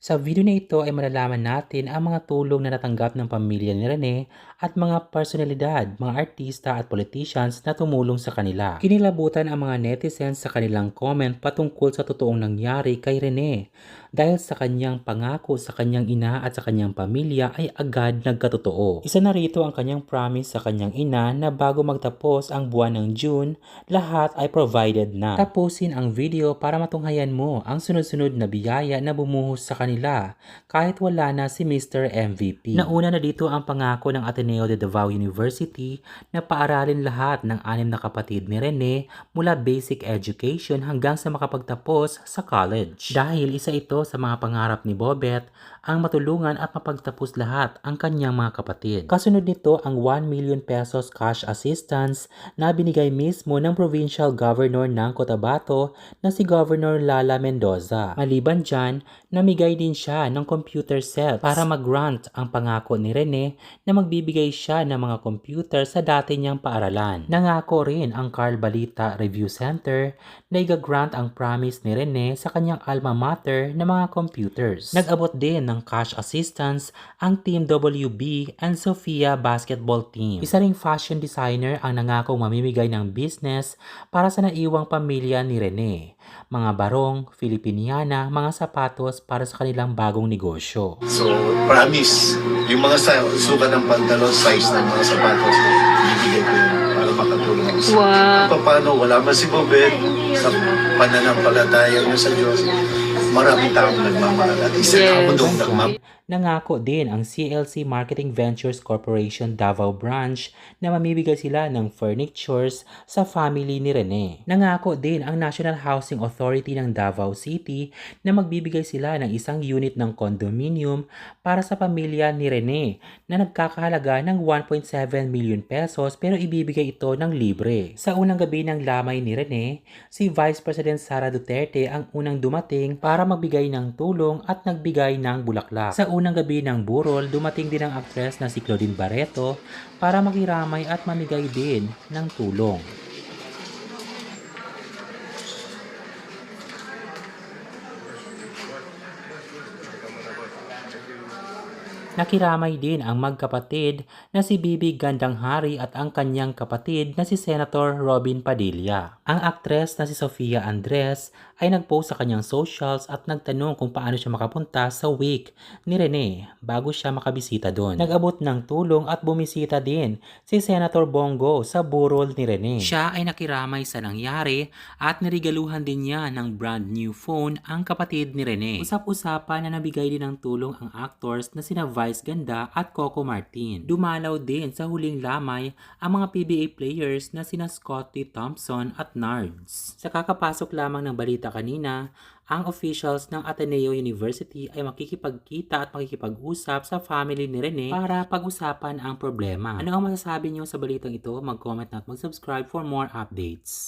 Sa video na ito ay malalaman natin ang mga tulong na natanggap ng pamilya ni Rene at mga personalidad, mga artista at politicians na tumulong sa kanila. Kinilabutan ang mga netizens sa kanilang comment patungkol sa totoong nangyari kay Rene dahil sa kanyang pangako sa kanyang ina at sa kanyang pamilya ay agad nagkatotoo. Isa na rito ang kanyang promise sa kanyang ina na bago magtapos ang buwan ng June, lahat ay provided na. Tapusin ang video para matunghayan mo ang sunod-sunod na biyaya na bumuhos sa kanila kahit wala na si Mr. MVP. Nauna na dito ang pangako ng Ateneo de Davao University na paaralin lahat ng 6 na kapatid ni Rene mula basic education hanggang sa makapagtapos sa college. Dahil isa ito sa mga pangarap ni Bobet ang matulungan at mapagtapos lahat ang kanyang mga kapatid. Kasunod nito ang 1 million pesos cash assistance na binigay mismo ng provincial governor ng Cotabato na si Governor Lala Mendoza. Maliban dyan, namigay din siya ng computer sets para mag-grant ang pangako ni Rene na magbibigay siya ng mga computer sa dati niyang paaralan. Nangako rin ang Carl Balita Review Center na i-grant ang promise ni Rene sa kanyang alma mater na mga computers. Nag-abot din ng cash assistance ang Team WB and Sofia basketball team. Isa ring fashion designer ang nangakong mamimigay ng business para sa naiwang pamilya ni Rene. Mga barong, Filipiniana, mga sapatos para sa kanilang bagong negosyo. So, promise, yung mga sukat ng pantalon, size ng mga sapatos, ibibigay ko yun para makatulong ako sa paano, wala man si Bobet sa pananampalataya niya sa Diyos. Maraming taong nagmamahal at isa na doon nagmamahal. Nangako din ang CLC Marketing Ventures Corporation Davao Branch na mamibigay sila ng furnitures sa family ni Rene. Nangako din ang National Housing Authority ng Davao City na magbibigay sila ng isang unit ng condominium para sa pamilya ni Rene na nagkakahalaga ng 1.7 million pesos pero ibibigay ito ng libre. Sa unang gabi ng lamay ni Rene, si Vice President Sara Duterte ang unang dumating para magbigay ng tulong at nagbigay ng bulaklak. Sa unang gabi ng burol, dumating din ang aktres na si Claudine Barreto para makiramay at mamigay din ng tulong. Nakiramay din ang magkapatid na si Bibi Gandanghari at ang kanyang kapatid na si Senator Robin Padilla. Ang aktres na si Sofia Andres ay nagpost sa kanyang socials at nagtanong kung paano siya makapunta sa wake ni Rene bago siya makabisita doon. Nag-abot ng tulong at bumisita din si Senator Bongo sa burol ni Rene. Siya ay nakiramay sa nangyari at nirigaluhan din niya ng brand new phone ang kapatid ni Rene. Usap-usapan na nabigay din ng tulong ang actors na sina Vice Ganda at Coco Martin. Dumalaw din sa huling lamay ang mga PBA players na sina Scottie Thompson at Nards. Sa kakapasok lamang ng balita kanina, ang officials ng Ateneo University ay makikipagkita at makikipag-usap sa family ni Rene para pag-usapan ang problema. Ano ang masasabi niyo sa balitang ito? Mag-comment at mag-subscribe for more updates.